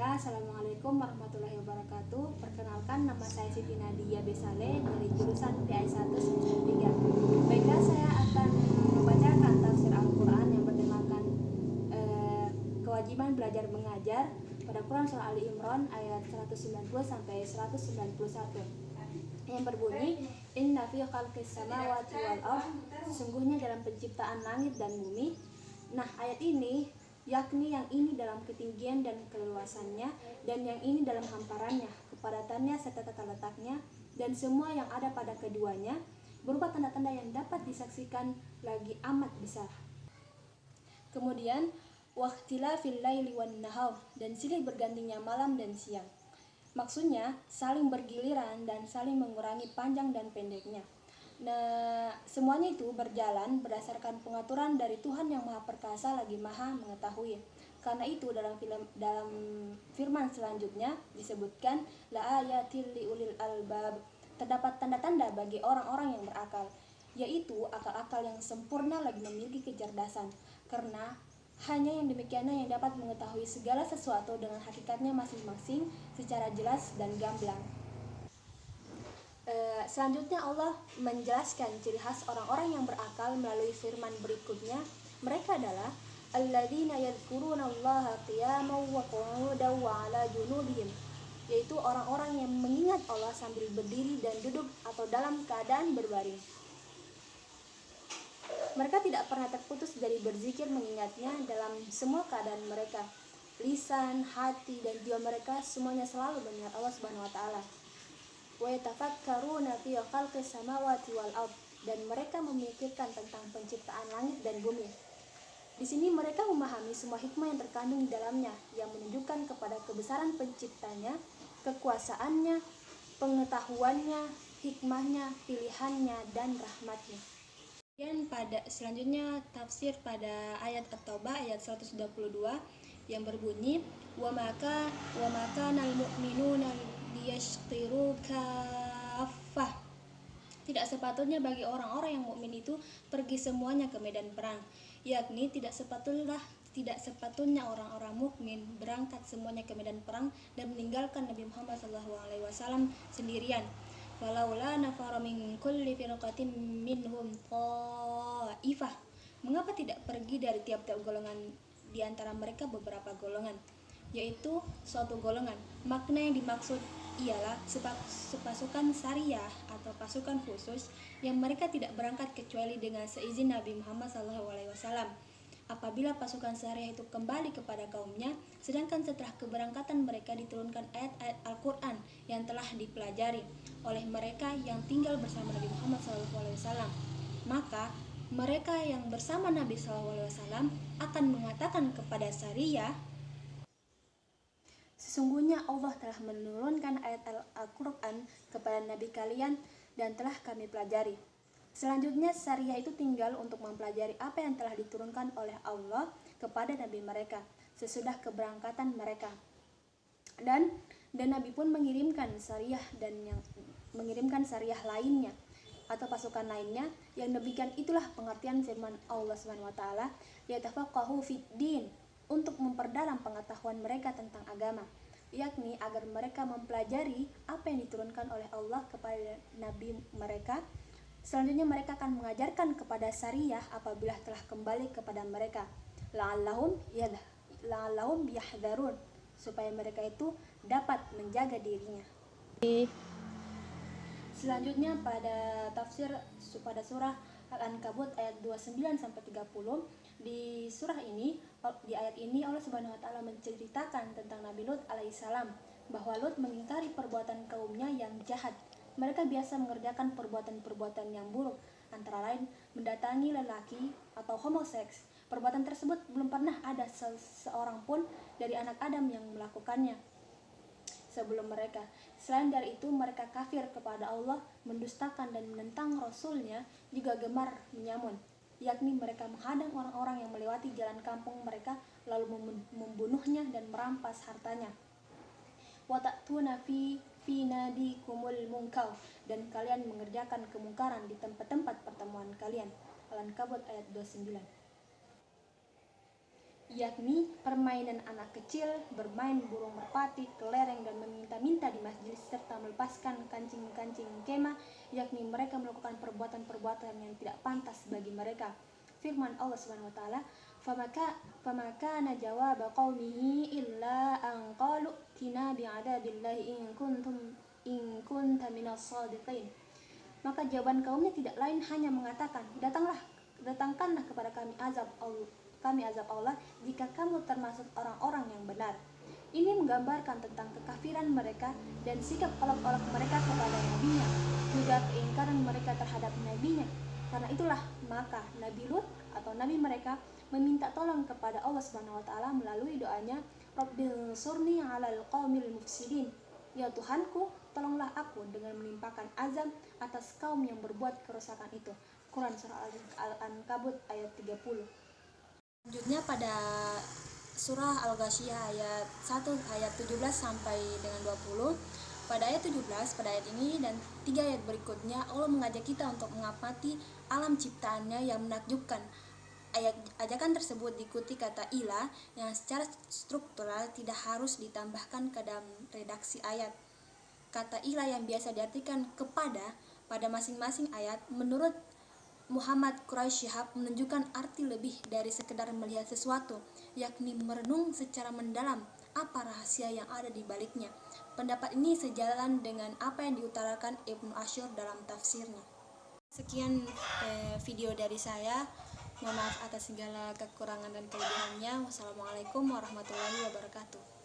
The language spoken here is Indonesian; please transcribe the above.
Bismillah, Assalamualaikum warahmatullahi wabarakatuh. Perkenalkan, nama saya Siti Nadia Besale dari jurusan PI 1 semester 3. Baiklah, saya akan membacakan tafsir Al-Quran yang bertemakan kewajiban belajar mengajar pada Quran Surah Ali Imran ayat 190 sampai 191 yang berbunyi, Inna fi khalqis samawati wal ardh, sesungguhnya dalam penciptaan langit dan bumi. Nah, ayat ini yakni yang ini dalam ketinggian dan keluasannya, dan yang ini dalam hamparannya, kepadatannya serta tata letaknya, dan semua yang ada pada keduanya, berupa tanda-tanda yang dapat disaksikan lagi amat besar. Kemudian, waqtilafil laili wan nahar, dan silih bergantinya malam dan siang. Maksudnya, saling bergiliran dan saling mengurangi panjang dan pendeknya. Nah, semuanya itu berjalan berdasarkan pengaturan dari Tuhan yang Maha Perkasa lagi Maha Mengetahui. Karena itu dalam firman selanjutnya disebutkan la ayatil liulil albab, terdapat tanda-tanda bagi orang-orang yang berakal, yaitu akal-akal yang sempurna lagi memiliki kecerdasan. Karena hanya yang demikianlah yang dapat mengetahui segala sesuatu dengan hakikatnya masing-masing secara jelas dan gamblang. Selanjutnya Allah menjelaskan ciri khas orang-orang yang berakal melalui firman berikutnya. Mereka adalah alladzina yadhkurunallaha qiyaman wa qu'udan wa 'ala junubihim, yaitu orang-orang yang mengingat Allah sambil berdiri dan duduk atau dalam keadaan berbaring. Mereka tidak pernah terputus dari berzikir mengingatnya dalam semua keadaan mereka. Lisan, hati, dan jiwa mereka semuanya selalu mengingat Allah Subhanahu wa taala. Wa yatafakkaruna fi khalqis samawati wal ardh, dan mereka memikirkan tentang penciptaan langit dan bumi. Di sini mereka memahami semua hikmah yang terkandung di dalamnya, yang menunjukkan kepada kebesaran penciptanya, kekuasaannya, pengetahuannya, hikmahnya, pilihannya, dan rahmatnya. Dan selanjutnya tafsir pada ayat At-Taubah ayat 122 yang berbunyi, wa maka nal mu'minuna liyashqiru kaffah. Tidak sepatutnya bagi orang-orang yang mukmin itu pergi semuanya ke medan perang, yakni tidak sepatutnya orang-orang mukmin berangkat semuanya ke medan perang dan meninggalkan Nabi Muhammad SAW sendirian. Walaula nafara min kulli firqatin minhum ta'ifah. Mengapa tidak pergi dari tiap-tiap golongan di antara mereka beberapa golongan, yaitu suatu golongan. Makna yang dimaksud ialah sepasukan syariah atau pasukan khusus yang mereka tidak berangkat kecuali dengan seizin Nabi Muhammad SAW. Apabila pasukan syariah itu kembali kepada kaumnya, sedangkan setelah keberangkatan mereka diturunkan ayat-ayat Al-Quran yang telah dipelajari oleh mereka yang tinggal bersama Nabi Muhammad SAW, maka mereka yang bersama Nabi SAW akan mengatakan kepada syariah, sesungguhnya Allah telah menurunkan ayat Al-Quran kepada Nabi kalian dan telah kami pelajari. Selanjutnya syariah itu tinggal untuk mempelajari apa yang telah diturunkan oleh Allah kepada Nabi mereka sesudah keberangkatan mereka. Dan Nabi pun mengirimkan syariah lainnya atau pasukan lainnya. Yang demikian itulah pengertian firman Allah Subhanahu wa taala, yatafaqahu fid din, untuk memperdalam pengetahuan mereka tentang agama, yakni agar mereka mempelajari apa yang diturunkan oleh Allah kepada Nabi mereka. Selanjutnya mereka akan mengajarkan kepada syariah apabila telah kembali kepada mereka, la'allahum yahdharun, supaya mereka itu dapat menjaga dirinya. Selanjutnya pada tafsir pada surah Al-Ankabut ayat 29 sampai 30. Di surah ini, di ayat ini Allah Subhanahu wa taala menceritakan tentang Nabi Lut alaihissalam, bahwa Lut mengingkari perbuatan kaumnya yang jahat. Mereka biasa mengerjakan perbuatan-perbuatan yang buruk, antara lain mendatangi lelaki atau homoseks. Perbuatan tersebut belum pernah ada seorang pun dari anak Adam yang melakukannya sebelum mereka. Selain dari itu, mereka kafir kepada Allah, mendustakan dan menentang Rasulnya, juga gemar menyamun, yakni mereka menghadang orang-orang yang melewati jalan kampung mereka, lalu membunuhnya dan merampas hartanya. Wa ta'tuna fi nadikumul munkar, dan kalian mengerjakan kemungkaran di tempat-tempat pertemuan kalian. Al-Ankabut ayat 29. yakni permainan anak kecil, bermain burung merpati, kelereng, dan meminta-minta di masjid, serta melepaskan kancing-kancing kemah, yakni mereka melakukan perbuatan-perbuatan yang tidak pantas bagi mereka. Firman Allah Subhanahu wa taala, "Fama kana jawaba qaumihi illa an qalu tina bi'adabillahi in kunta minas shadiqin." Maka jawaban kaumnya tidak lain hanya mengatakan, datangkanlah kepada kami azab Allah jika kamu termasuk orang-orang yang benar. Ini menggambarkan tentang kekafiran mereka dan sikap olok-olok mereka kepada nabinya, juga keingkaran mereka terhadap nabinya. Karena itulah maka Nabi Lut atau nabi mereka meminta tolong kepada Allah Subhanahu wa taala melalui doanya, "Rabbighfirli 'alal qaumil mufsidin." Ya Tuhanku, tolonglah aku dengan menimpakan azab atas kaum yang berbuat kerusakan itu. Quran surah Al-Ankabut ayat 30. Selanjutnya pada surah Al-Ghasyiyah ayat 1 ayat 17 sampai dengan 20. Pada ayat 17, pada ayat ini dan 3 ayat berikutnya, Allah mengajak kita untuk mengamati alam ciptaannya yang menakjubkan. Ajakan tersebut diikuti kata ilah yang secara struktural tidak harus ditambahkan ke dalam redaksi ayat. Kata ilah yang biasa diartikan kepada pada masing-masing ayat menurut Muhammad Quraisy Shihab menunjukkan arti lebih dari sekedar melihat sesuatu, yakni merenung secara mendalam apa rahasia yang ada di baliknya. Pendapat ini sejalan dengan apa yang diutarakan Ibnu Asyur dalam tafsirnya. Sekian video dari saya. Mohon maaf atas segala kekurangan dan kelebihannya. Wassalamualaikum warahmatullahi wabarakatuh.